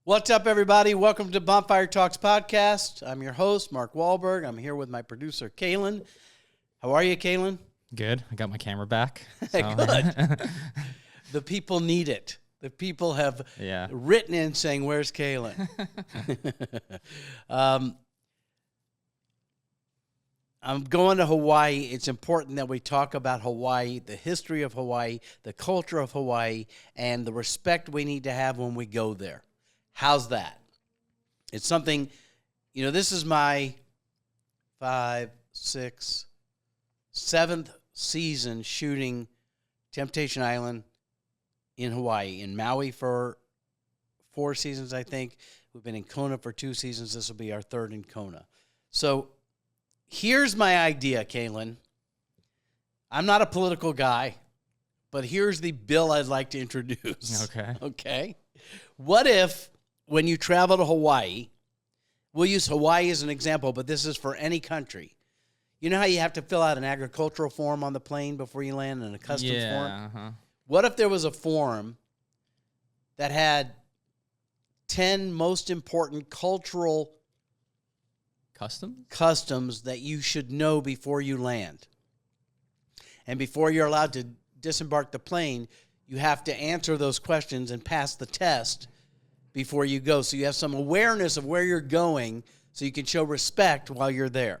What's up, everybody? Welcome to Bonfire Talks podcast. I'm your host, Mark Walberg. I'm here with my producer, Kaylin. How are you, Kaylin? Good. I got my camera back. So. Good. The people need it. The people have written in saying, "Where's Kaylin?" I'm going to Hawaii. It's important that we talk about Hawaii, the history of Hawaii, the culture of Hawaii, and the respect we need to have when we go there. How's that? It's something, this is my 5th, 6th, 7th season shooting Temptation Island in Hawaii. In Maui for 4 seasons, I think. We've been in Kona for 2 seasons. This will be our 3rd in Kona. So here's my idea, Kaylin. I'm not a political guy, but here's the bill I'd like to introduce. Okay. What if, when you travel to Hawaii, we'll use Hawaii as an example, but this is for any country. You know how you have to fill out an agricultural form on the plane before you land and a customs form? Uh-huh. What if there was a form that had 10 most important cultural customs that you should know before you land? And before you're allowed to disembark the plane, you have to answer those questions and pass the test before you go. So you have some awareness of where you're going so you can show respect while you're there.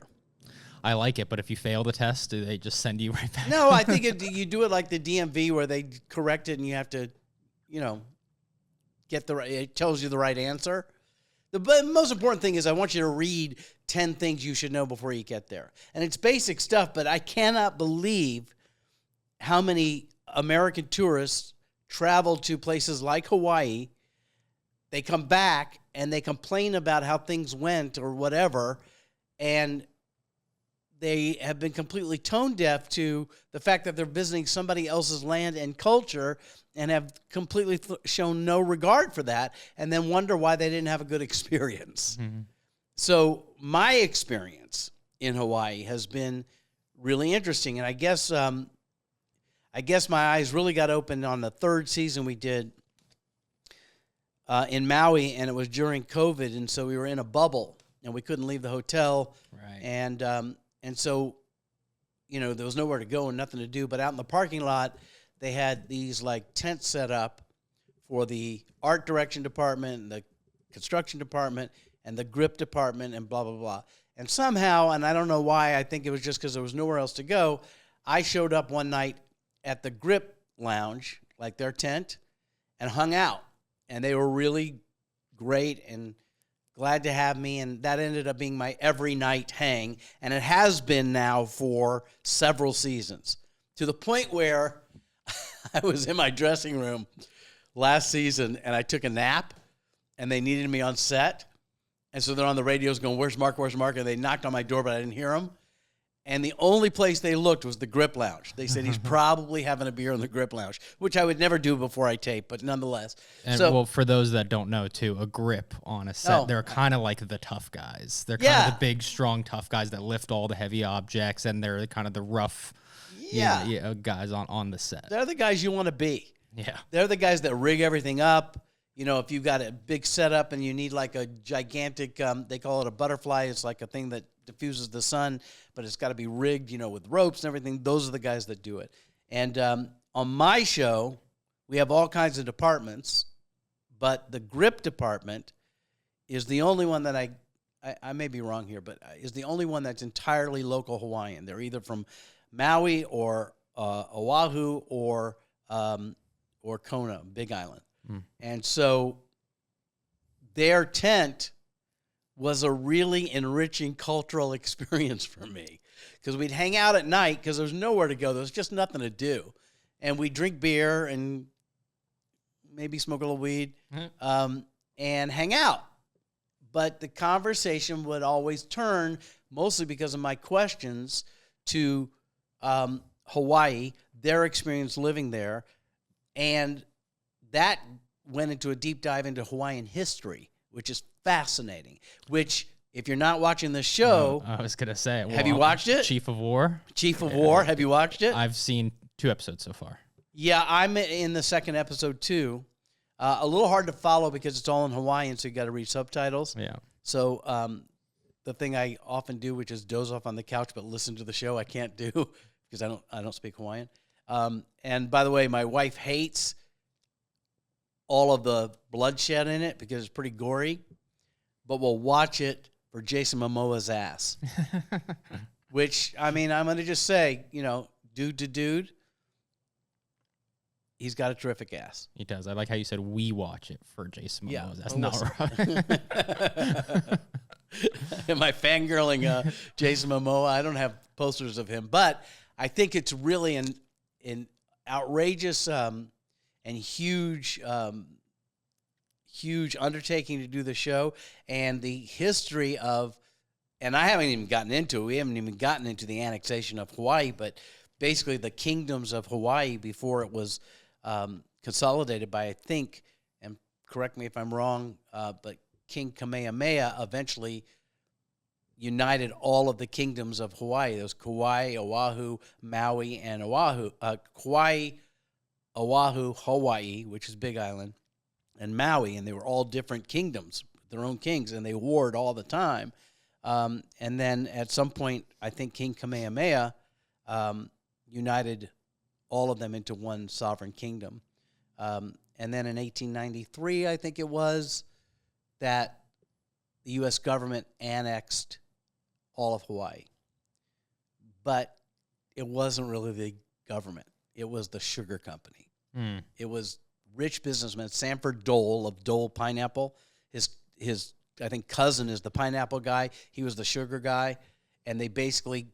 I like it, but if you fail the test, do they just send you right back? No, I think you do it like the DMV where they correct it and you have to, get it tells you the right answer. The most important thing is I want you to read 10 things you should know before you get there. And it's basic stuff, but I cannot believe how many American tourists travel to places like Hawaii. They come back and they complain about how things went or whatever, and they have been completely tone deaf to the fact that they're visiting somebody else's land and culture and have completely shown no regard for that, and then wonder why they didn't have a good experience. Mm-hmm. So my experience in Hawaii has been really interesting, and I guess my eyes really got opened on the 3rd season we did in Maui, and it was during COVID, and so we were in a bubble, and we couldn't leave the hotel, right? And so, there was nowhere to go and nothing to do. But out in the parking lot, they had these tents set up for the art direction department, and the construction department, and the grip department, and blah blah blah. And somehow, and I don't know why, I think it was just because there was nowhere else to go, I showed up one night at the grip lounge, their tent, and hung out. And they were really great and glad to have me, and that ended up being my every night hang, and it has been now for several seasons, to the point where I was in my dressing room last season, and I took a nap, and they needed me on set, and so they're on the radios going, "Where's Mark, where's Mark?" And they knocked on my door, but I didn't hear them. And the only place they looked was the grip lounge. They said he's probably having a beer in the grip lounge, which I would never do before I tape, but nonetheless. And for those that don't know, too, a grip on a set, they're kind of like the tough guys. They're kind of the big, strong, tough guys that lift all the heavy objects, and they're kind of the rough guys on the set. They're the guys you want to be. Yeah. They're the guys that rig everything up. If you've got a big setup and you need a gigantic, they call it a butterfly. It's like a thing that diffuses the sun, but it's got to be rigged, with ropes and everything. Those are the guys that do it. And on my show, we have all kinds of departments, but the grip department is the only one that I may be wrong here, but is the only one that's entirely local Hawaiian. They're either from Maui or Oahu or Kona, Big Island. And so their tent was a really enriching cultural experience for me, because we'd hang out at night because there was nowhere to go. There was just nothing to do. And we'd drink beer and maybe smoke a little weed and hang out. But the conversation would always turn, mostly because of my questions, to Hawaii, their experience living there, and that went into a deep dive into Hawaiian history, which is fascinating. Which, if you're not watching the show... I was going to say... Have you watched it? Chief of War. Chief of War. Have you watched it? I've seen 2 episodes so far. Yeah, I'm in the 2nd episode, too. A little hard to follow because it's all in Hawaiian, so you got to read subtitles. Yeah. So the thing I often do, which is doze off on the couch but listen to the show, I can't do because I don't speak Hawaiian. And by the way, my wife hates all of the bloodshed in it because it's pretty gory, but we'll watch it for Jason Momoa's ass. Which, I mean, I'm going to just say, dude to dude, he's got a terrific ass. He does. I like how you said we watch it for Jason Momoa. That's not right. Am I fangirling Jason Momoa? I don't have posters of him, but I think it's really an outrageous and huge undertaking to do the show, and the history of, and I haven't even gotten into it. We haven't even gotten into the annexation of Hawaii, but basically the kingdoms of Hawaii before it was consolidated by, I think, and correct me if I'm wrong, but King Kamehameha eventually united all of the kingdoms of Hawaii. There was Kauai, Oahu, Maui, and Oahu. Kauai, Oahu, Hawaii, which is Big Island, and Maui, and they were all different kingdoms, their own kings, and they warred all the time. And then at some point, I think King Kamehameha united all of them into one sovereign kingdom. And then in 1893, I think it was, that the U.S. government annexed all of Hawaii. But it wasn't really the government. It was the sugar company. It was rich businessman, Sanford Dole of Dole Pineapple. His I think cousin is the pineapple guy. He was the sugar guy. And they basically,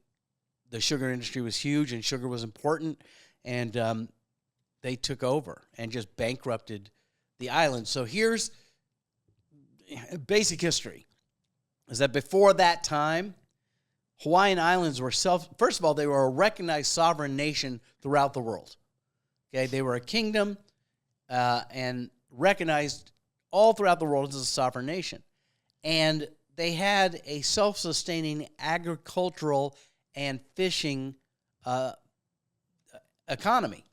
the sugar industry was huge and sugar was important. And they took over and just bankrupted the island. So here's basic history, is that before that time, Hawaiian Islands were first of all, they were a recognized sovereign nation throughout the world. Okay, they were a kingdom and recognized all throughout the world as a sovereign nation. And they had a self-sustaining agricultural and fishing economy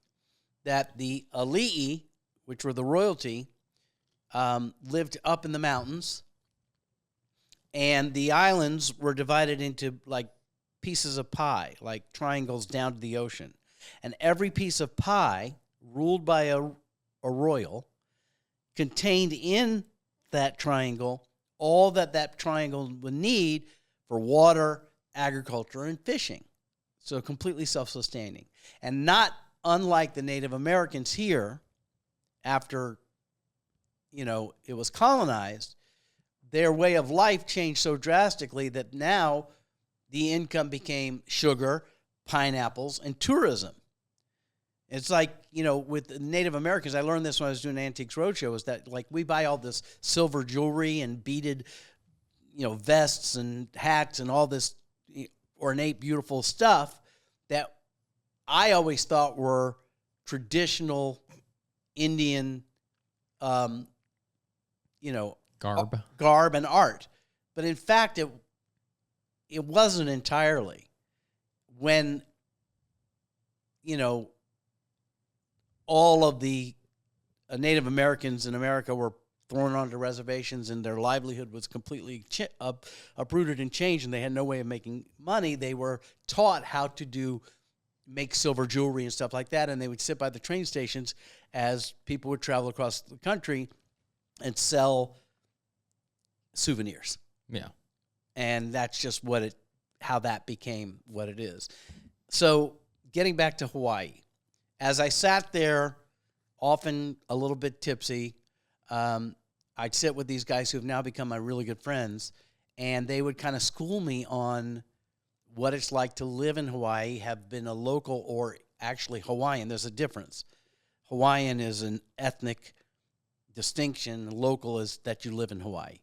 that the ali'i, which were the royalty, lived up in the mountains, and the islands were divided into like pieces of pie, like triangles down to the ocean. And every piece of pie, ruled by a royal, contained in that triangle all that triangle would need for water, agriculture, and fishing. So completely self-sustaining. And not unlike the Native Americans here, after it was colonized, their way of life changed so drastically that now the income became sugar, pineapples, and tourism. It's like, with the Native Americans, I learned this when I was doing Antiques Roadshow, is that like we buy all this silver jewelry and beaded, vests and hats and all this ornate, beautiful stuff that I always thought were traditional Indian garb and art. But in fact, it wasn't entirely. When, all of the Native Americans in America were thrown onto reservations and their livelihood was completely uprooted and changed, and they had no way of making money, they were taught how to make silver jewelry and stuff like that, and they would sit by the train stations as people would travel across the country and sell souvenirs. Yeah. And that's just how that became what it is. So getting back to Hawaii, as I sat there, often a little bit tipsy, I'd sit with these guys who have now become my really good friends, and they would kind of school me on what it's like to live in Hawaii, have been a local or actually Hawaiian. There's a difference. Hawaiian is an ethnic distinction. Local is that you live in Hawaii.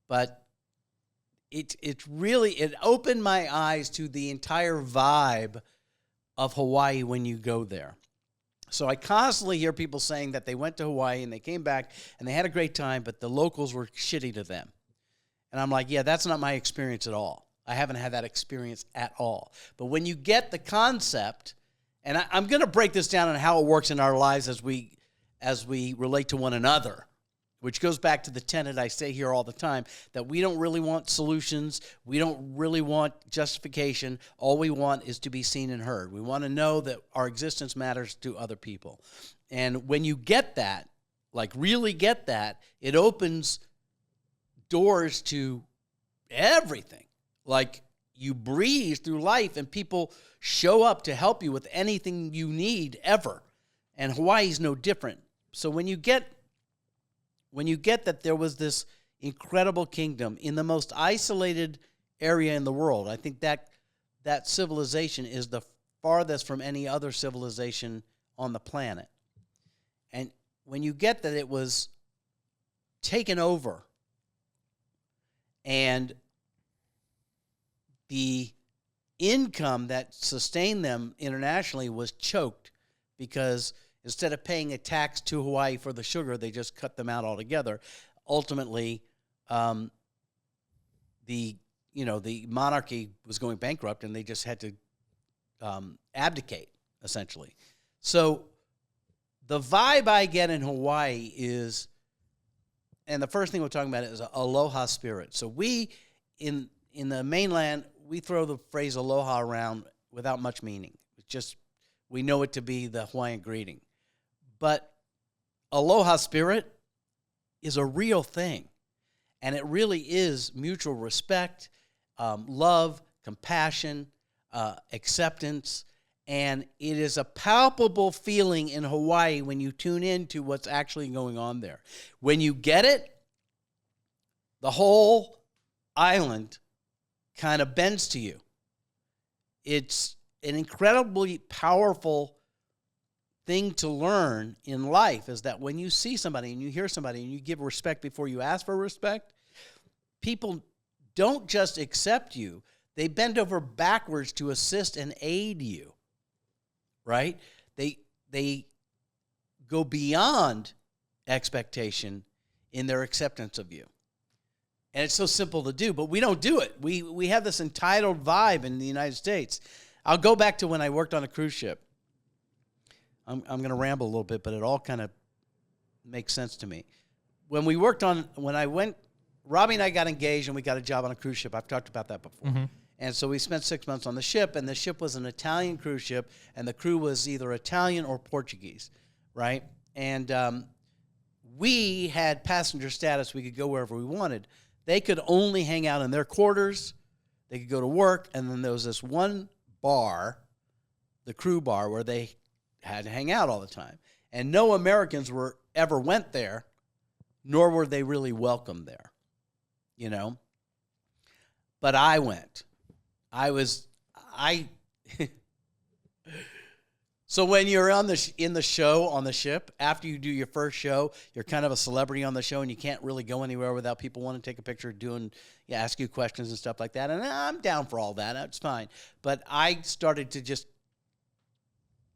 But it opened my eyes to the entire vibe of Hawaii when you go there. So I constantly hear people saying that they went to Hawaii and they came back and they had a great time, but the locals were shitty to them. And I'm like, yeah, that's not my experience at all. I haven't had that experience at all. But when you get the concept, and I'm going to break this down on how it works in our lives as we as we relate to one another, which goes back to the tenet I say here all the time, that we don't really want solutions. We don't really want justification. All we want is to be seen and heard. We want to know that our existence matters to other people. And when you get that, like really get that, it opens doors to everything. Like you breeze through life and people show up to help you with anything you need ever. And Hawaii's no different. So when you get that there was this incredible kingdom in the most isolated area in the world, I think that civilization is the farthest from any other civilization on the planet. And when you get that it was taken over and the income that sustained them internationally was choked because instead of paying a tax to Hawaii for the sugar, they just cut them out altogether. Ultimately, the monarchy was going bankrupt, and they just had to abdicate, essentially. So the vibe I get in Hawaii is, and the first thing we're talking about is aloha spirit. So we, in the mainland, we throw the phrase aloha around without much meaning. It's just, we know it to be the Hawaiian greeting. But aloha spirit is a real thing. And it really is mutual respect, love, compassion, acceptance. And it is a palpable feeling in Hawaii when you tune into what's actually going on there. When you get it, the whole island kind of bends to you. It's an incredibly powerful thing to learn in life, is that when you see somebody and you hear somebody and you give respect before you ask for respect, people don't just accept you, they bend over backwards to assist and aid you, right? They go beyond expectation in their acceptance of you. And it's so simple to do, but we don't do it. We have this entitled vibe in the United States. I'll go back to when I worked on a cruise ship. I'm going to ramble a little bit, but it all kind of makes sense to me. Robbie and I got engaged and we got a job on a cruise ship. I've talked about that before. Mm-hmm. And so we spent 6 months on the ship, and the ship was an Italian cruise ship, and the crew was either Italian or Portuguese, right? And we had passenger status. We could go wherever we wanted. They could only hang out in their quarters. They could go to work, and then there was this one bar, the crew bar, where they had to hang out all the time. And no Americans ever went there, nor were they really welcome there, you know? But I went. So when you're in the show on the ship, after you do your first show, you're kind of a celebrity on the show, and you can't really go anywhere without people wanting to take a picture, ask you questions and stuff like that. And I'm down for all that. That's fine. But I started to just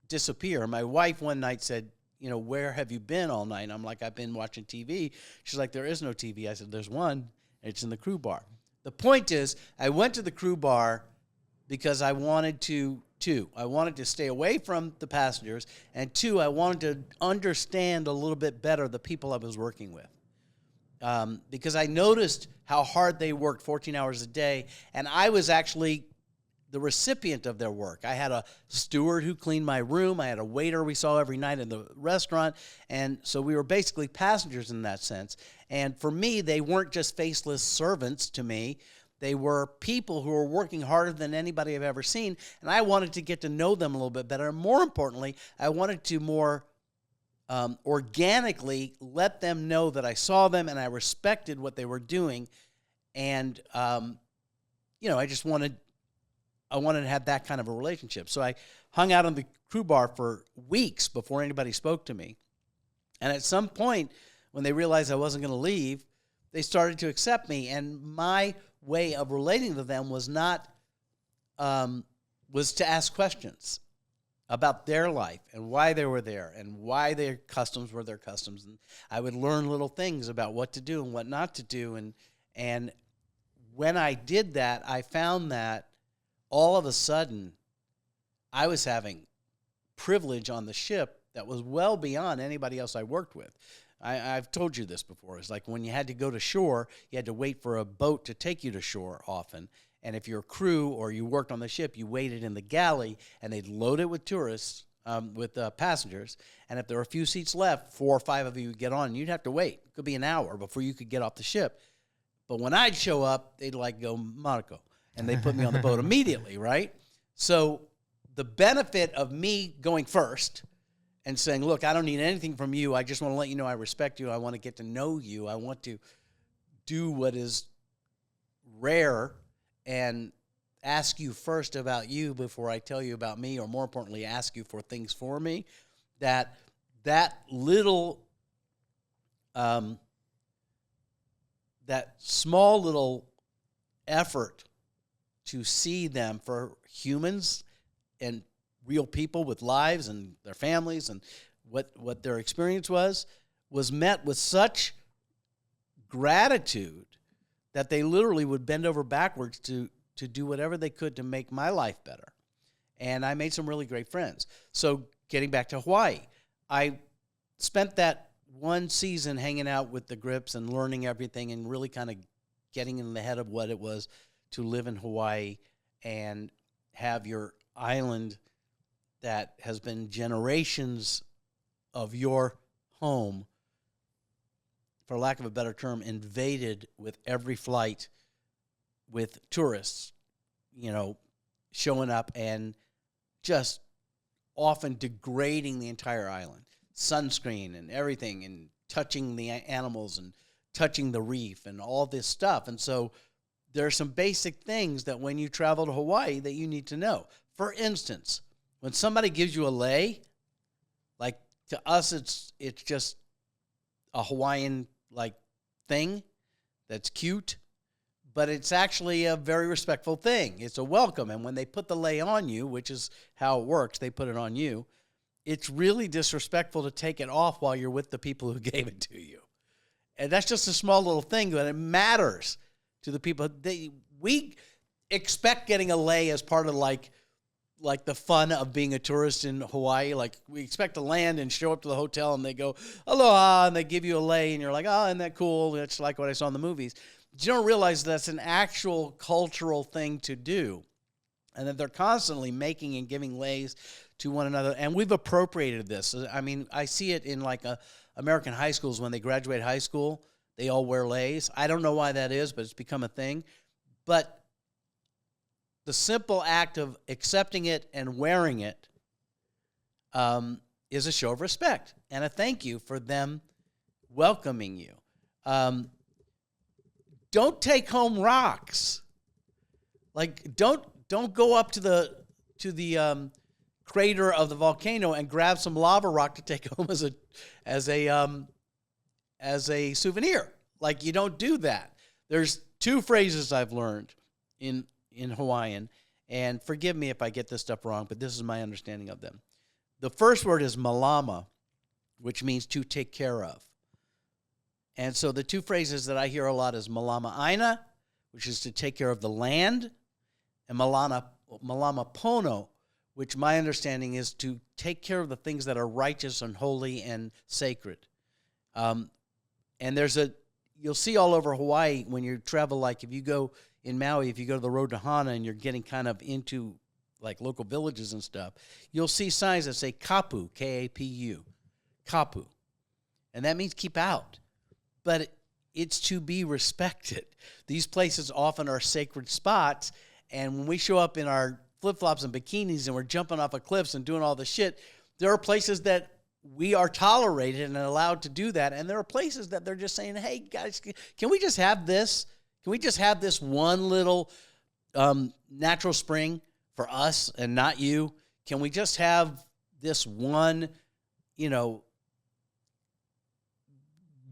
disappear. My wife one night said, where have you been all night? And I'm like, I've been watching TV. She's like, there is no TV. I said, there's one. It's in the crew bar. The point is, I went to the crew bar because I wanted to stay away from the passengers, and two, I wanted to understand a little bit better the people I was working with. Because I noticed how hard they worked 14 hours a day, and I was actually the recipient of their work. I had a steward who cleaned my room. I had a waiter we saw every night in the restaurant, and so we were basically passengers in that sense. And for me, they weren't just faceless servants to me. They were people who were working harder than anybody I've ever seen, and I wanted to get to know them a little bit better. And more importantly, I wanted to more organically let them know that I saw them and I respected what they were doing. And, I wanted to have that kind of a relationship. So I hung out on the crew bar for weeks before anybody spoke to me. And at some point, when they realized I wasn't going to leave, they started to accept me. And my way of relating to them was to ask questions about their life and why they were there and why their customs were their customs. And I would learn little things about what to do and what not to do. And when I did that, I found that all of a sudden I was having privilege on the ship that was well beyond anybody else I worked with. I've told you this before. It's like when you had to go to shore, you had to wait for a boat to take you to shore often. And if you're a crew or you worked on the ship, you waited in the galley, and they'd load it with tourists, with passengers. And if there were a few seats left, 4 or 5 of you would get on, and you'd have to wait. It could be an hour before you could get off the ship. But when I'd show up, they'd like go, Monaco, and they'd put me on the boat immediately, right? So the benefit of me going first and saying, look, I don't need anything from you. I just want to let you know I respect you. I want to get to know you. I want to do what is rare and ask you first about you before I tell you about me, or more importantly, ask you for things for me. That little, that small little effort to see them for humans and real people with lives and their families and what their experience was met with such gratitude that they literally would bend over backwards to do whatever they could to make my life better. And I made some really great friends. So getting back to Hawaii, I spent that one season hanging out with the Grips and learning everything and really kind of getting in the head of what it was to live in Hawaii and have your island that has been generations of your home, for lack of a better term, invaded with every flight with tourists, showing up and just often degrading the entire island. Sunscreen and everything, and touching the animals and touching the reef and all this stuff. And so there are some basic things that when you travel to Hawaii that you need to know. For instance, when somebody gives you a lei, like to us, it's just a Hawaiian thing that's cute, but it's actually a very respectful thing. It's a welcome, and when they put the lei on you, which is how it works, they put it on you. It's really disrespectful to take it off while you're with the people who gave it to you, and that's just a small little thing, but it matters to the people. We expect getting a lei as part of like the fun of being a tourist in Hawaii. Like, we expect to land and show up to the hotel and they go, aloha, and they give you a lei, and you're like, oh, isn't that cool? It's like what I saw in the movies. But you don't realize that's an actual cultural thing to do, and that they're constantly making and giving leis to one another. And we've appropriated this. I mean, I see it in American high schools. When they graduate high school, they all wear leis. I don't know why that is, but it's become a thing. But the simple act of accepting it and wearing it is a show of respect and a thank you for them welcoming you. Don't take home rocks. Don't go up to the crater of the volcano and grab some lava rock to take home as a souvenir. You don't do that. There's 2 phrases I've learned in Hawaiian, and forgive me if I get this stuff wrong, but this is my understanding of them. The first word is malama, which means to take care of. And so the 2 phrases that I hear a lot is malama aina, which is to take care of the land, and malama pono, which my understanding is to take care of the things that are righteous and holy and sacred. And you'll see all over Hawaii when you travel, if you go in Maui, if you go to the road to Hana and you're getting kind of into local villages and stuff, you'll see signs that say kapu, K-A-P-U, kapu. And that means keep out. But it's to be respected. These places often are sacred spots, and when we show up in our flip-flops and bikinis and we're jumping off of cliffs and doing all this shit, there are places that we are tolerated and allowed to do that, and there are places that they're just saying, hey, guys, can we just have this? Can we just have this one little natural spring for us and not you? Can we just have this one,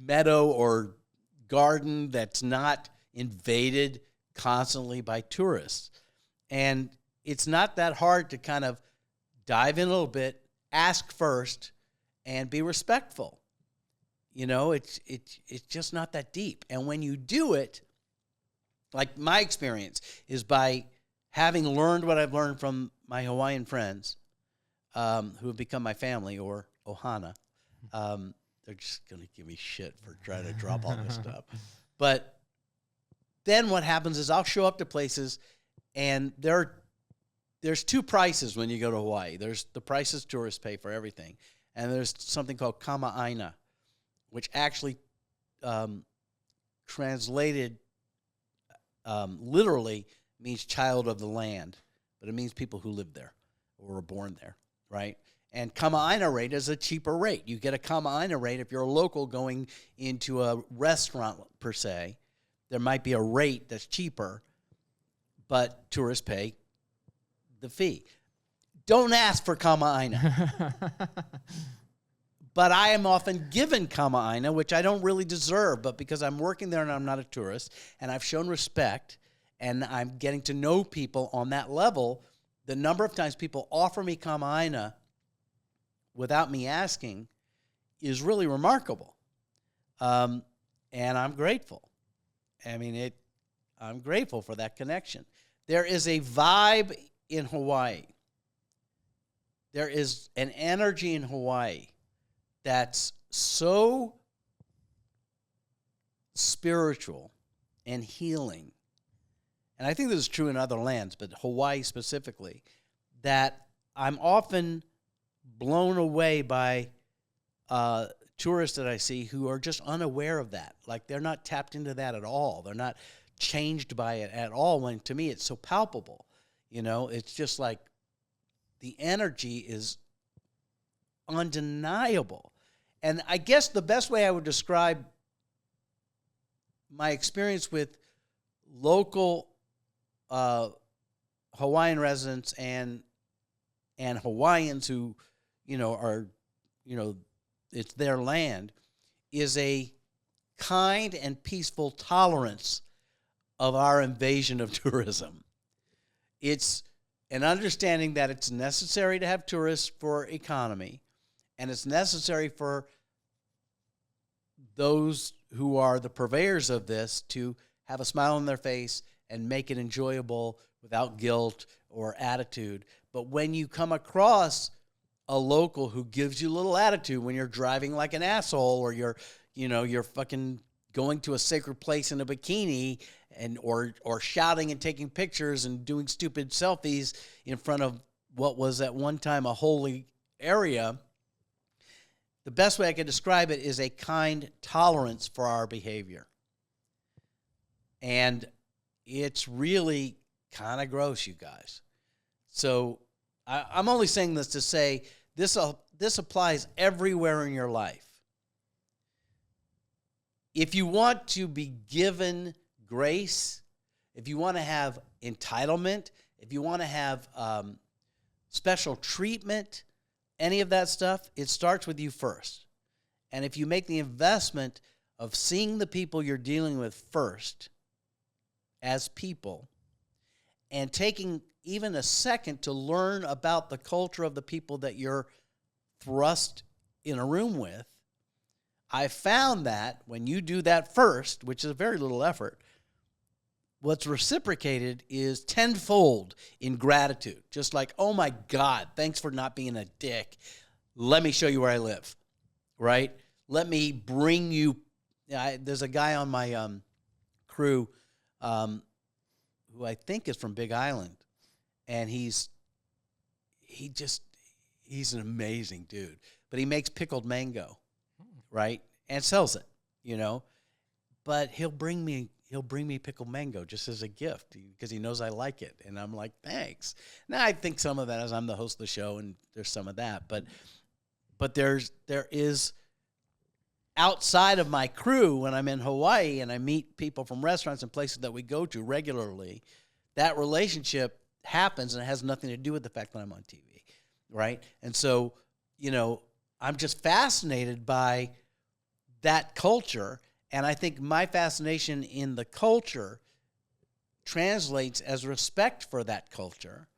meadow or garden that's not invaded constantly by tourists? And it's not that hard to kind of dive in a little bit, ask first, and be respectful. It's just not that deep. And when you do it, my experience is by having learned what I've learned from my Hawaiian friends who have become my family, or Ohana. They're just going to give me shit for trying to drop all this stuff. But then what happens is I'll show up to places, and there's two prices when you go to Hawaii. There's the prices tourists pay for everything, and there's something called kama'aina, which actually translated literally means child of the land, but it means people who live there or were born there, right? And kama'aina rate is a cheaper rate. You get a kama'aina rate if you're a local going into a restaurant, per se. There might be a rate that's cheaper, but tourists pay the fee. Don't ask for kama'aina. But I am often given kama'aina, which I don't really deserve, but because I'm working there and I'm not a tourist, and I've shown respect, and I'm getting to know people on that level, the number of times people offer me kama'aina without me asking is really remarkable. And I'm grateful. I mean, I'm grateful for that connection. There is a vibe in Hawaii. There is an energy in Hawaii that's so spiritual and healing. And I think this is true in other lands, but Hawaii specifically, that I'm often blown away by tourists that I see who are just unaware of that. Like, they're not tapped into that at all. They're not changed by it at all, when to me it's so palpable. You know, it's just like the energy is undeniable. And I guess the best way I would describe my experience with local Hawaiian residents and Hawaiians who, are, it's their land, is a kind and peaceful tolerance of our invasion of tourism. It's an understanding that it's necessary to have tourists for economy, and it's necessary for those who are the purveyors of this to have a smile on their face and make it enjoyable without guilt or attitude. But when you come across a local who gives you a little attitude when you're driving like an asshole, or you're fucking going to a sacred place in a bikini, and or shouting and taking pictures and doing stupid selfies in front of what was at one time a holy area, the best way I could describe it is a kind tolerance for our behavior. And it's really kind of gross, you guys. So I'm only saying this to say this applies everywhere in your life. If you want to be given grace, if you want to have entitlement, if you want to have special treatment, any of that stuff, it starts with you first. And if you make the investment of seeing the people you're dealing with first as people, and taking even a second to learn about the culture of the people that you're thrust in a room with, I found that when you do that first, which is a very little effort, what's reciprocated is tenfold in gratitude. Just like, oh my God, thanks for not being a dick. Let me show you where I live, right? Let me bring you. There's a guy on my crew who I think is from Big Island, and he's an amazing dude. But he makes pickled mango, right? And sells it, But he'll bring me pickled mango just as a gift because he knows I like it. And I'm like, thanks. Now, I think some of that is I'm the host of the show, and there's some of that. But there is, outside of my crew, when I'm in Hawaii and I meet people from restaurants and places that we go to regularly, that relationship happens, and it has nothing to do with the fact that I'm on TV, right? And so, I'm just fascinated by that culture. And I think my fascination in the culture translates as respect for that culture.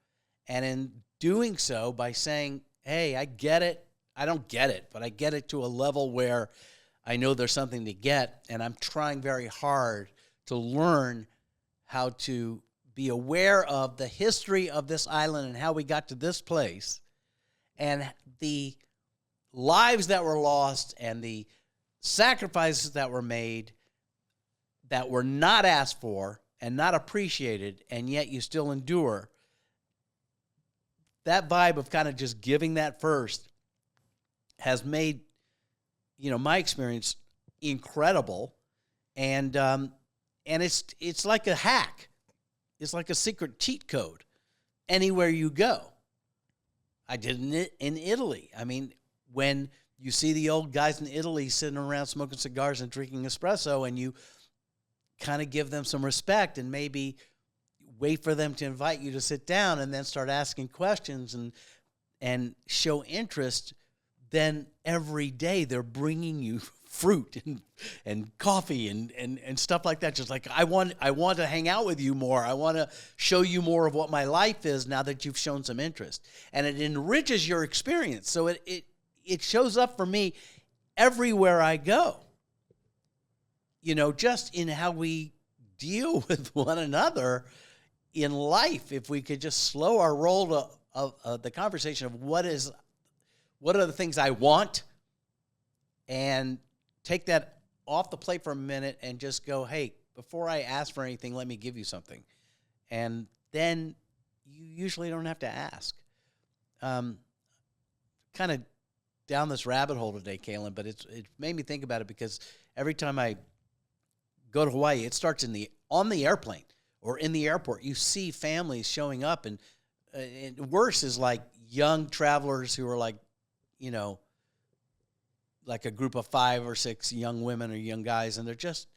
And in doing so, by saying, hey, I get it. I don't get it, but I get it to a level where I know there's something to get. And I'm trying very hard to learn how to be aware of the history of this island and how we got to this place, and the lives that were lost and the sacrifices that were made that were not asked for and not appreciated, and yet you still endure. That vibe of kind of just giving that first has made, my experience incredible, and it's like a hack. It's like a secret cheat code anywhere you go. I did it in Italy. I mean, when you see the old guys in Italy sitting around smoking cigars and drinking espresso, and you kind of give them some respect and maybe wait for them to invite you to sit down and then start asking questions and show interest, then every day they're bringing you fruit and coffee and stuff like that. Just like, I want to hang out with you more. I want to show you more of what my life is now that you've shown some interest. And it enriches your experience. So it shows up for me everywhere I go. Just in how we deal with one another in life. If we could just slow our roll of the conversation of what are the things I want, and take that off the plate for a minute and just go, hey, before I ask for anything, let me give you something. And then you usually don't have to ask. Kind of down this rabbit hole today, Kaylin, but it made me think about it, because every time I go to Hawaii, it starts on the airplane or in the airport. You see families showing up, and worse is like young travelers who are like, like a group of 5 or 6 young women or young guys, and they're just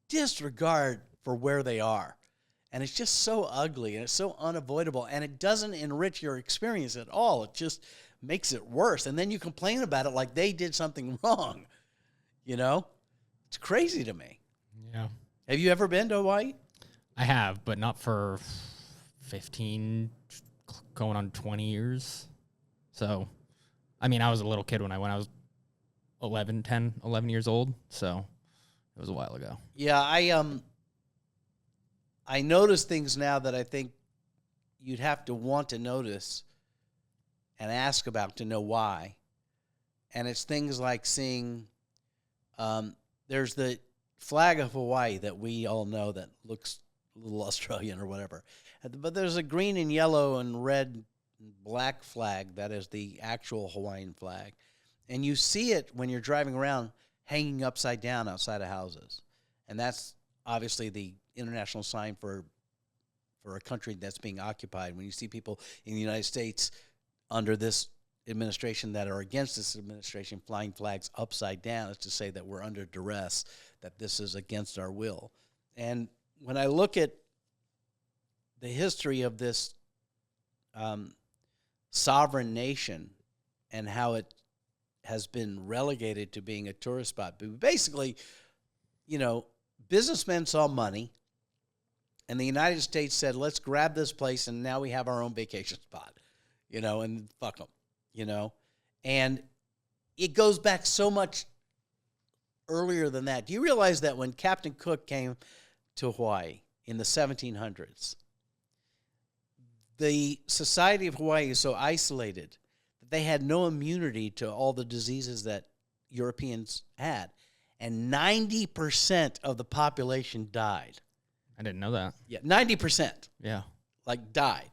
disregard for where they are. And it's just so ugly, and it's so unavoidable, and it doesn't enrich your experience at all. It just makes it worse. And then you complain about it like they did something wrong. It's crazy to me. Yeah. Have you ever been to Hawaii? I have, but not for 15, going on 20 years. So, I mean, I was a little kid when I went. I was 11 years old. So it was a while ago. Yeah, I notice things now that I think you'd have to want to notice and ask about to know why. And it's things like seeing, there's the flag of Hawaii that we all know that looks a little Australian or whatever. But there's a green and yellow and red and black flag that is the actual Hawaiian flag. And you see it when you're driving around hanging upside down outside of houses. And that's obviously the international sign for a country that's being occupied. When you see people in the United States under this administration that are against this administration flying flags upside down, it's to say that we're under duress, that this is against our will. And when I look at the history of this sovereign nation and how it has been relegated to being a tourist spot, but basically, businessmen saw money, and the United States said, let's grab this place, and now we have our own vacation spot, and fuck them, And it goes back so much earlier than that. Do you realize that when Captain Cook came to Hawaii in the 1700s, the society of Hawaii is so isolated that they had no immunity to all the diseases that Europeans had. And 90% of the population died. I didn't know that. Yeah, 90%. Yeah. Died.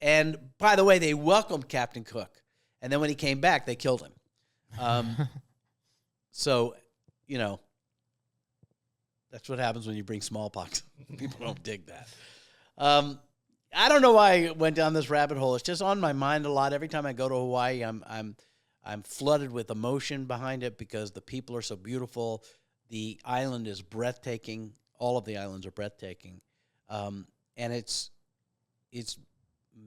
And by the way, they welcomed Captain Cook. And then when he came back, they killed him. So, that's what happens when you bring smallpox. People don't dig that. I don't know why I went down this rabbit hole. It's just on my mind a lot. Every time I go to Hawaii, I'm flooded with emotion behind it because the people are so beautiful. The island is breathtaking. All of the islands are breathtaking. And it's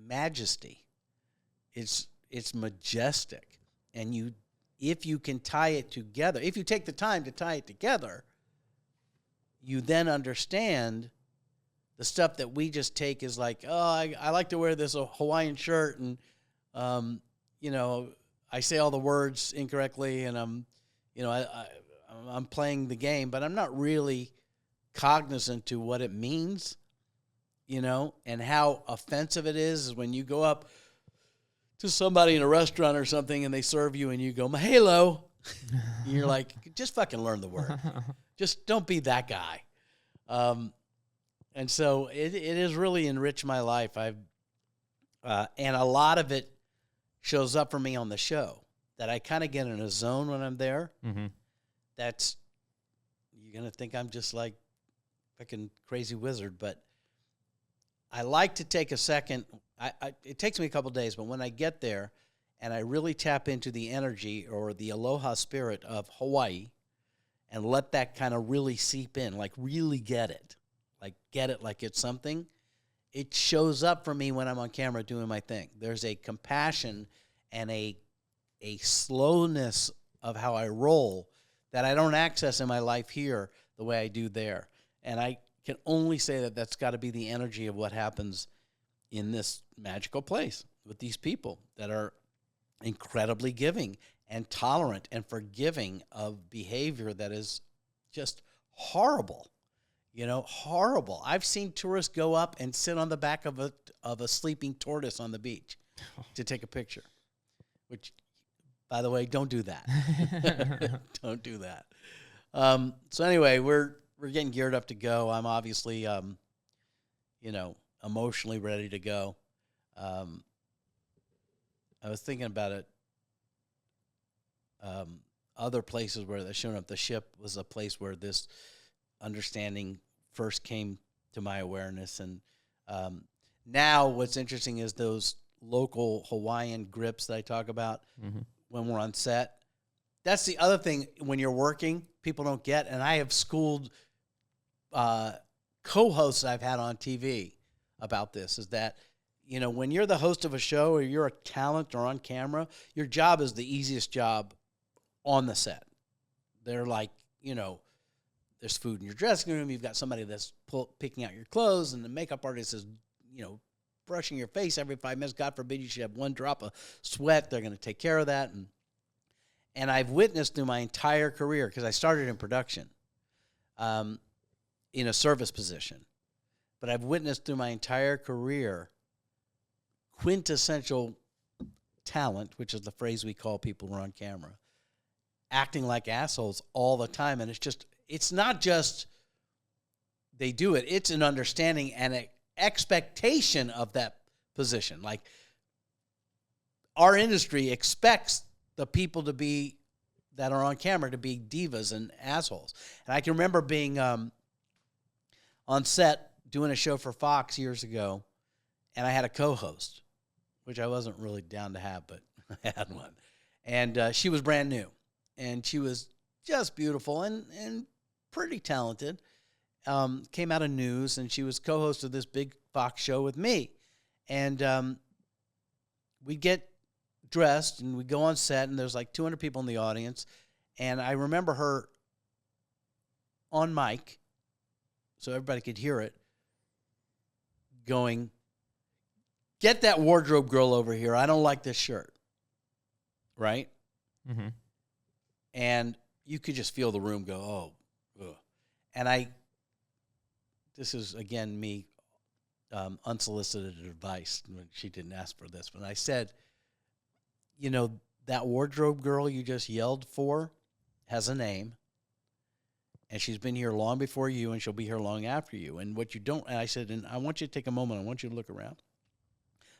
majesty. It's majestic. And if you can tie it together, if you take the time to tie it together, you then understand the stuff that we just take is like, I like to wear this Hawaiian shirt, and I say all the words incorrectly, and I'm playing the game, but I'm not really cognizant to what it means, and how offensive it is when you go up to somebody in a restaurant or something and they serve you and you go, "Mahalo." You're like, just fucking learn the word. Just don't be that guy. And so it has really enriched my life. And a lot of it shows up for me on the show, that I kind of get in a zone when I'm there. Mm-hmm. That's, you're going to think I'm just like fucking crazy wizard, but I like to take a second. It takes me a couple days, but when I get there and I really tap into the energy or the Aloha spirit of Hawaii and let that kind of really seep in, like really get it like it's something, it shows up for me when I'm on camera doing my thing. There's a compassion and a slowness of how I roll that I don't access in my life here the way I do there. And I can only say that that's got to be the energy of what happens in this magical place with these people that are incredibly giving and tolerant and forgiving of behavior that is just horrible. Horrible. I've seen tourists go up and sit on the back of a sleeping tortoise on the beach to take a picture, which, by the way, don't do that. Don't do that. So anyway, we're getting geared up to go. I'm obviously, emotionally ready to go. I was thinking about it. Other places where they're showing up, the ship was a place where this understanding first came to my awareness. And now what's interesting is those local Hawaiian grips that I talk about when we're on set. That's the other thing when you're working, people don't get. And I have schooled co-hosts I've had on TV about this, is that, when you're the host of a show or you're a talent or on camera, your job is the easiest job on the set. They're like, there's food in your dressing room. You've got somebody that's picking out your clothes, and the makeup artist is, brushing your face every 5 minutes. God forbid you should have one drop of sweat. They're going to take care of that. And I've witnessed through my entire career, because I started in production in a service position, but I've witnessed through my entire career quintessential talent, which is the phrase we call people who are on camera, acting like assholes all the time. And it's not just they do it, it's an understanding and an expectation of that position. Like, our industry expects the people that are on camera to be divas and assholes. And I can remember being on set doing a show for Fox years ago, and I had a co-host, which I wasn't really down to have, but I had one. And she was brand new, and she was just beautiful and pretty talented. Came out of news, and she was co-host of this big Fox show with me. And we get dressed, and we go on set, and there's like 200 people in the audience. And I remember her on mic, so everybody could hear it, going, "Get that wardrobe girl over here. I don't like this shirt." Right? Mm-hmm. And you could just feel the room go, "Oh, ugh." And this is, again, me, unsolicited advice when she didn't ask for this, but I said, that wardrobe girl you just yelled for has a name, and she's been here long before you, and she'll be here long after you. And what you don't, and I said, and I want you to take a moment, I want you to look around.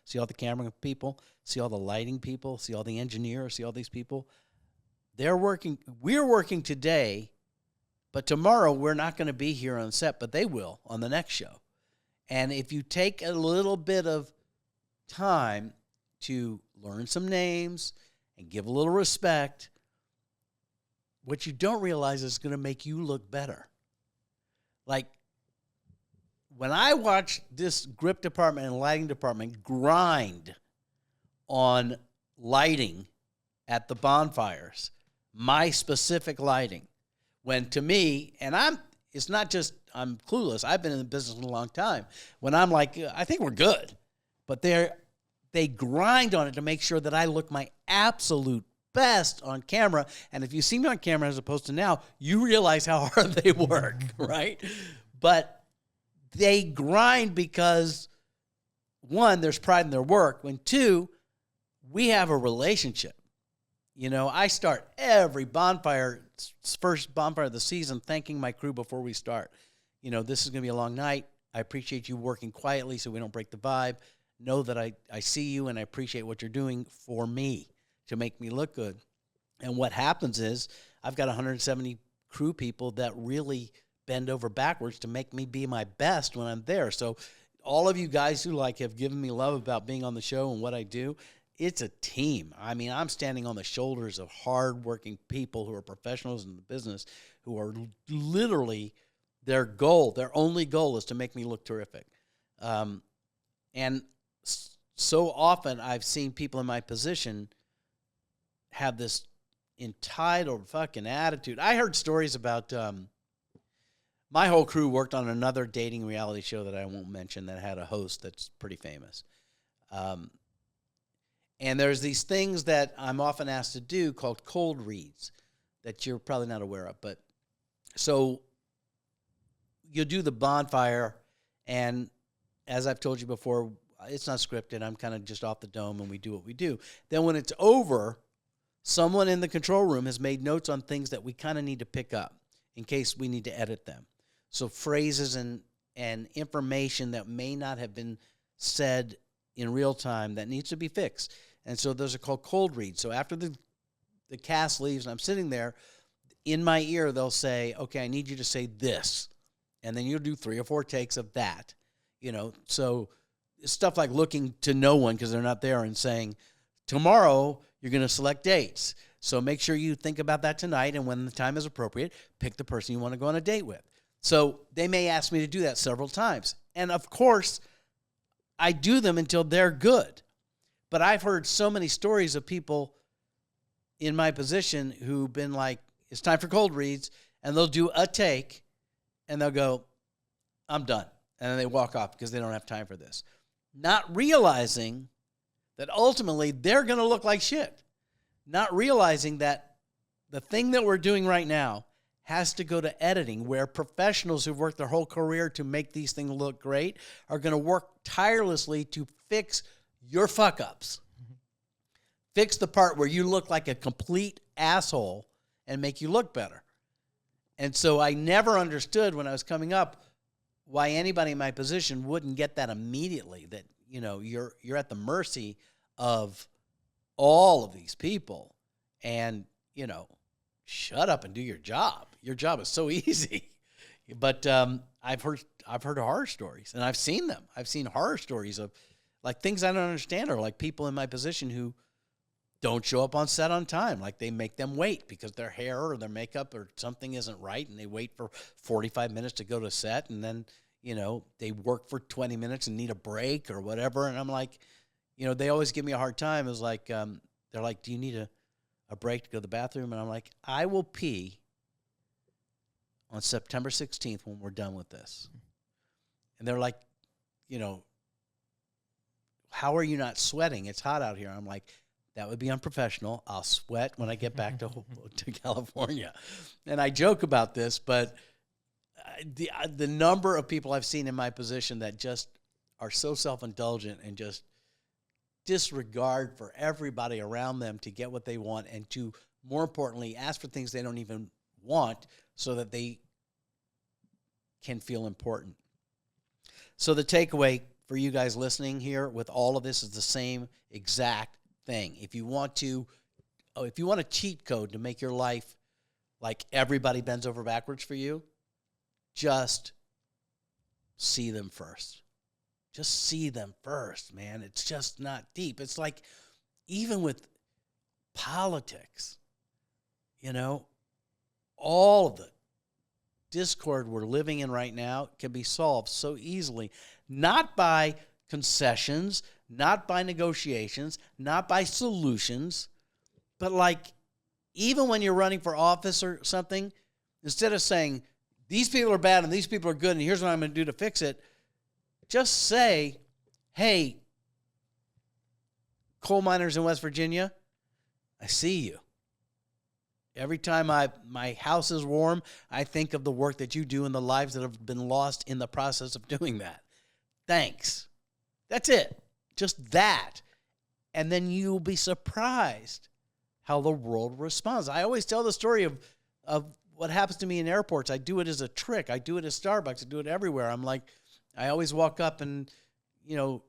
See all the camera people, see all the lighting people, see all the engineers, see all these people. We're working today, but tomorrow we're not going to be here on set, but they will on the next show. And if you take a little bit of time to learn some names and give a little respect, what you don't realize is going to make you look better. Like, when I watch this grip department and lighting department grind on lighting at the bonfires, my specific lighting, when to me, and it's not just I'm clueless, I've been in the business a long time, when I'm like, I think we're good, but they grind on it to make sure that I look my absolute best on camera. And if you see me on camera as opposed to now, you realize how hard they work, right? But they grind because, one, there's pride in their work, and two, we have a relationship. You know, I start every first bonfire of the season, thanking my crew before we start. You know, this is going to be a long night. I appreciate you working quietly so we don't break the vibe. Know that I see you and I appreciate what you're doing for me to make me look good. And what happens is I've got 170 crew people that really bend over backwards to make me be my best when I'm there. So all of you guys who have given me love about being on the show and what I do, it's a team. I mean, I'm standing on the shoulders of hardworking people who are professionals in the business who are literally their only goal is to make me look terrific. And so often I've seen people in my position have this entitled fucking attitude. I heard stories about my whole crew worked on another dating reality show that I won't mention that had a host that's pretty famous. And there's these things that I'm often asked to do called cold reads that you're probably not aware of. But so you'll do the bonfire, and as I've told you before, it's not scripted. I'm kind of just off the dome, and we do what we do. Then when it's over, someone in the control room has made notes on things that we kind of need to pick up in case we need to edit them. So phrases and information that may not have been said in real time that needs to be fixed. And so those are called cold reads. So after the cast leaves and I'm sitting there, in my ear they'll say, okay, I need you to say this. And then you'll do 3 or 4 takes of that. You know, so stuff like looking to no one because they're not there and saying, tomorrow you're going to select dates. So make sure you think about that tonight, and when the time is appropriate, pick the person you want to go on a date with. So they may ask me to do that several times. And of course, I do them until they're good. But I've heard so many stories of people in my position who've been like, it's time for cold reads, and they'll do a take, and they'll go, I'm done. And then they walk off because they don't have time for this. Not realizing that ultimately they're going to look like shit. Not realizing that the thing that we're doing right now has to go to editing, where professionals who've worked their whole career to make these things look great are going to work tirelessly to fix your fuck-ups. Mm-hmm. Fix the part where you look like a complete asshole and make you look better. And so I never understood when I was coming up why anybody in my position wouldn't get that immediately, that, you know, you're at the mercy of all of these people, and, you know, shut up and do your job. Your job is so easy. But I've heard horror stories, and I've seen them. I've seen horror stories of like things I don't understand, or like people in my position who don't show up on set on time. Like they make them wait because their hair or their makeup or something isn't right, and they wait for 45 minutes to go to set, and then, you know, they work for 20 minutes and need a break or whatever. And I'm like, you know, they always give me a hard time. It's like, they're like, do you need a break to go to the bathroom? And I'm like, I will pee on September 16th when we're done with this. And they're like, you know, how are you not sweating? It's hot out here. I'm like, that would be unprofessional. I'll sweat when I get back to California. And I joke about this, but the number of people I've seen in my position that just are so self-indulgent and just disregard for everybody around them to get what they want, and to, more importantly, ask for things they don't even want so that they can feel important. So the takeaway for you guys listening here with all of this is the same exact thing. If you want a cheat code to make your life like everybody bends over backwards for you, just see them first. Just see them first, man. It's just not deep. It's like, even with politics, you know, all of the discord we're living in right now can be solved so easily, not by concessions, not by negotiations, not by solutions, but like, even when you're running for office or something, instead of saying, these people are bad and these people are good and here's what I'm going to do to fix it, just say, hey, coal miners in West Virginia, I see you. Every time my house is warm, I think of the work that you do and the lives that have been lost in the process of doing that. Thanks. That's it. Just that. And then you'll be surprised how the world responds. I always tell the story of what happens to me in airports. I do it as a trick. I do it at Starbucks. I do it everywhere. I'm like, I always walk up and, you know,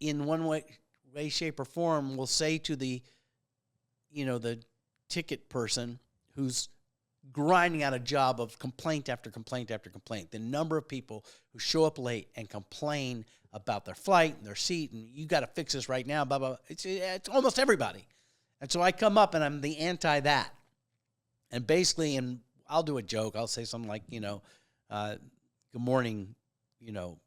in one way, shape, or form, will say to the, you know, the ticket person who's grinding out a job of complaint after complaint after complaint, the number of people who show up late and complain about their flight and their seat, and you got to fix this right now, blah, blah, blah. It's almost everybody. And so I come up and I'm the anti that. And basically, and I'll do a joke. I'll say something like, you know, good morning, you know,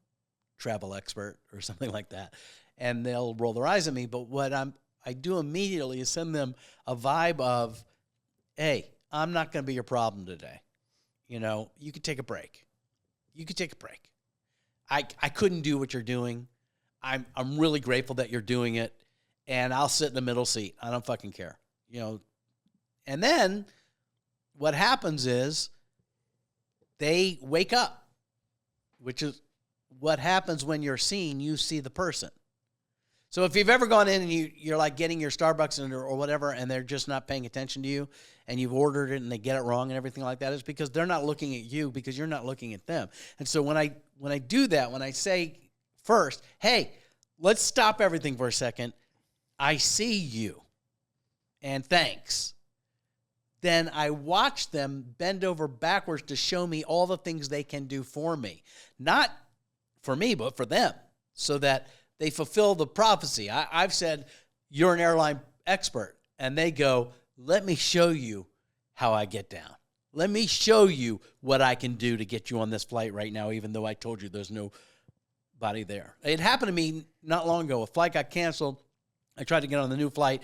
travel expert or something like that. And they'll roll their eyes at me. But what I do immediately is send them a vibe of, hey, I'm not going to be your problem today. You know, you could take a break. You could take a break. I couldn't do what you're doing. I'm really grateful that you're doing it. And I'll sit in the middle seat. I don't fucking care. You know, and then what happens is they wake up, which is what happens when you're seen. You see the person. So if you've ever gone in and you're like getting your Starbucks or whatever, and they're just not paying attention to you, and you've ordered it and they get it wrong and everything like that, is because they're not looking at you, because you're not looking at them. And so when I do that, when I say first, hey, let's stop everything for a second, I see you, and thanks. Then I watch them bend over backwards to show me all the things they can do for me. Not for me, but for them, so that they fulfill the prophecy. I've said, you're an airline expert. And they go, let me show you how I get down. Let me show you what I can do to get you on this flight right now, even though I told you there's nobody there. It happened to me not long ago. A flight got canceled. I tried to get on the new flight.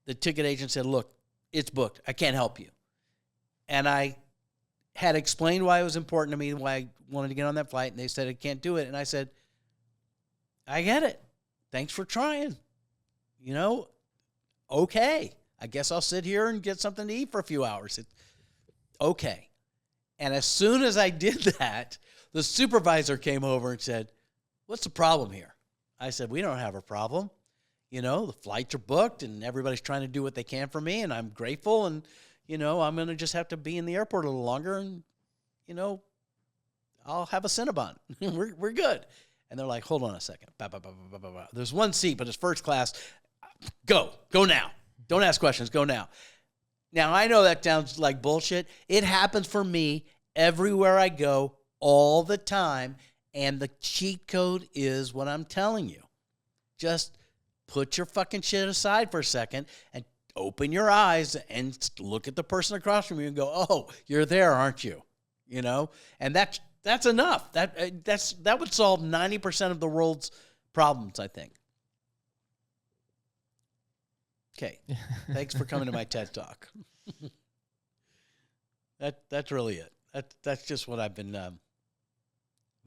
The ticket agent said, look, it's booked. I can't help you. And I had explained why it was important to me, why I wanted to get on that flight. And they said, I can't do it. And I said, I get it. Thanks for trying. You know, okay. I guess I'll sit here and get something to eat for a few hours. Okay. And as soon as I did that, the supervisor came over and said, what's the problem here? I said, we don't have a problem. You know, the flights are booked and everybody's trying to do what they can for me, and I'm grateful, and, you know, I'm going to just have to be in the airport a little longer, and, you know, I'll have a Cinnabon. We're good. And they're like, hold on a second. Bah, bah, bah, bah, bah, bah. There's one seat, but it's first class. Go now. Don't ask questions. Go now. Now, I know that sounds like bullshit. It happens for me everywhere I go all the time, and the cheat code is what I'm telling you. Just put your fucking shit aside for a second and open your eyes and look at the person across from you and go, oh, you're there, aren't you? You know? And that's enough. That would solve 90% of the world's problems, I think. Okay. Thanks for coming to my TED Talk. That's really it. That's just what I've been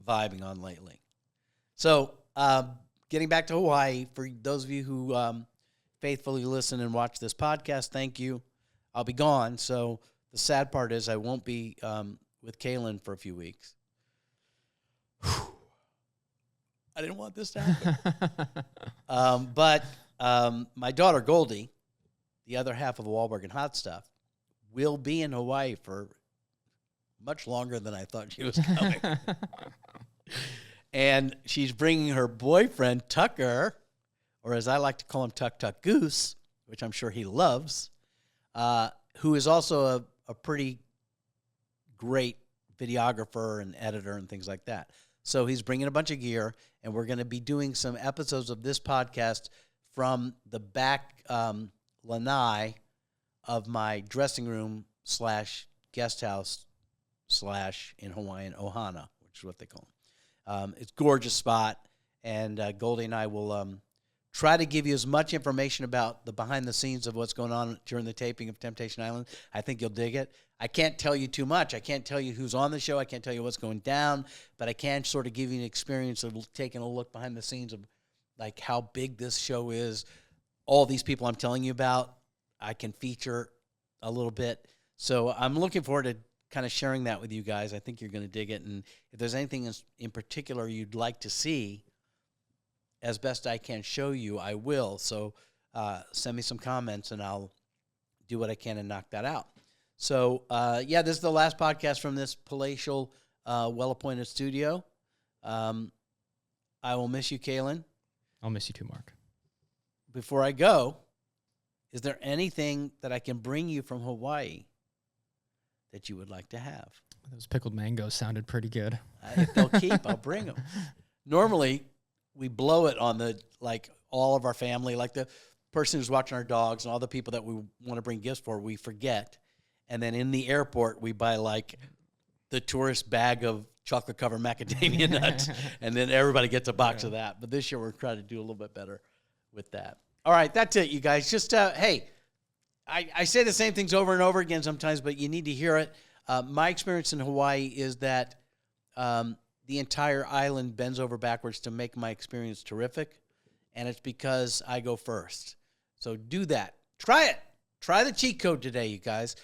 vibing on lately. So, getting back to Hawaii, for those of you who faithfully listen and watch this podcast, thank you. I'll be gone. So the sad part is I won't be with Kaylin for a few weeks. Whew. I didn't want this to happen. But my daughter, Goldie, the other half of Walberg and Hot Stuff, will be in Hawaii for much longer than I thought she was coming. And she's bringing her boyfriend, Tucker, or as I like to call him, Tuck Tuck Goose, which I'm sure he loves, who is also a pretty great videographer and editor and things like that. So he's bringing a bunch of gear, and we're going to be doing some episodes of this podcast from the back lanai of my dressing room / guest house / in Hawaiian, ohana, which is what they call them. It's a gorgeous spot, and Goldie and I will try to give you as much information about the behind the scenes of what's going on during the taping of Temptation Island. I think you'll dig it. I can't tell you too much. I can't tell you who's on the show. I can't tell you what's going down, but I can sort of give you an experience of taking a look behind the scenes of like how big this show is. All these people I'm telling you about, I can feature a little bit. So I'm looking forward to kind of sharing that with you guys. I think you're going to dig it. And if there's anything in particular you'd like to see, as best I can show you, I will. So send me some comments, and I'll do what I can and knock that out. So, this is the last podcast from this palatial, well-appointed studio. I will miss you, Kaylin. I'll miss you too, Mark. Before I go, is there anything that I can bring you from Hawaii that you would like to have? Those pickled mangoes sounded pretty good. If they'll keep, I'll bring them. Normally, we blow it on all of our family, like the person who's watching our dogs and all the people that we want to bring gifts for, we forget. And then in the airport, we buy the tourist bag of chocolate-covered macadamia nuts, and then everybody gets a box of that. But this year, we're trying to do a little bit better with that. All right, that's it, you guys. Just, hey, I say the same things over and over again sometimes, but you need to hear it. My experience in Hawaii is that the entire island bends over backwards to make my experience terrific, and it's because I go first. So do that. Try it. Try the cheat code today, you guys.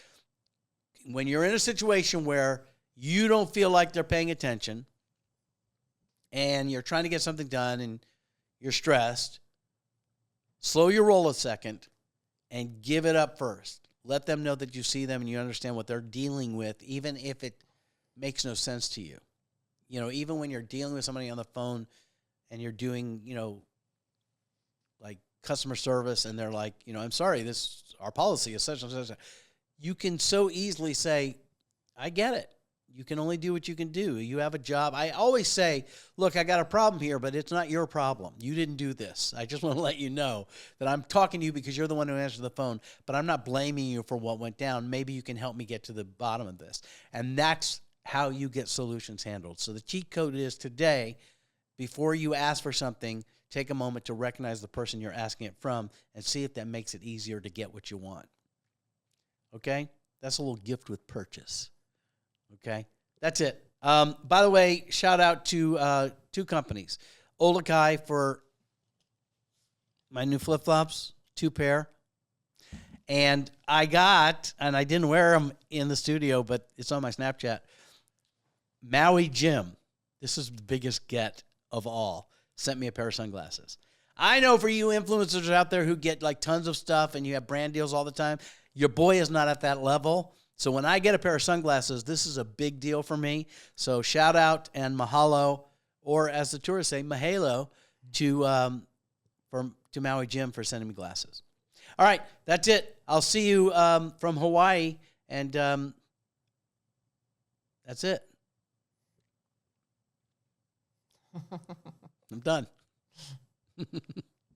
When you're in a situation where you don't feel like they're paying attention and you're trying to get something done and you're stressed, slow your roll a second and give it up first. Let them know that you see them and you understand what they're dealing with, even if it makes no sense to you. You know, even when you're dealing with somebody on the phone and you're doing, like customer service and they're like, I'm sorry, our policy is such and such. You can so easily say, I get it. You can only do what you can do. You have a job. I always say, look, I got a problem here, but it's not your problem. You didn't do this. I just want to let you know that I'm talking to you because you're the one who answered the phone, but I'm not blaming you for what went down. Maybe you can help me get to the bottom of this. And that's how you get solutions handled. So the cheat code is today, before you ask for something, take a moment to recognize the person you're asking it from and see if that makes it easier to get what you want. Okay? That's a little gift with purchase. Okay? That's it. By the way, shout out to two companies. Olakai for my new flip-flops, 2 pair. And I didn't wear them in the studio, but it's on my Snapchat. Maui Jim, this is the biggest get of all, sent me a pair of sunglasses. I know for you influencers out there who get tons of stuff and you have brand deals all the time, your boy is not at that level. So when I get a pair of sunglasses, this is a big deal for me. So shout out and mahalo, or as the tourists say, mahalo, to Maui Jim for sending me glasses. All right, that's it. I'll see you from Hawaii, and that's it. I'm done.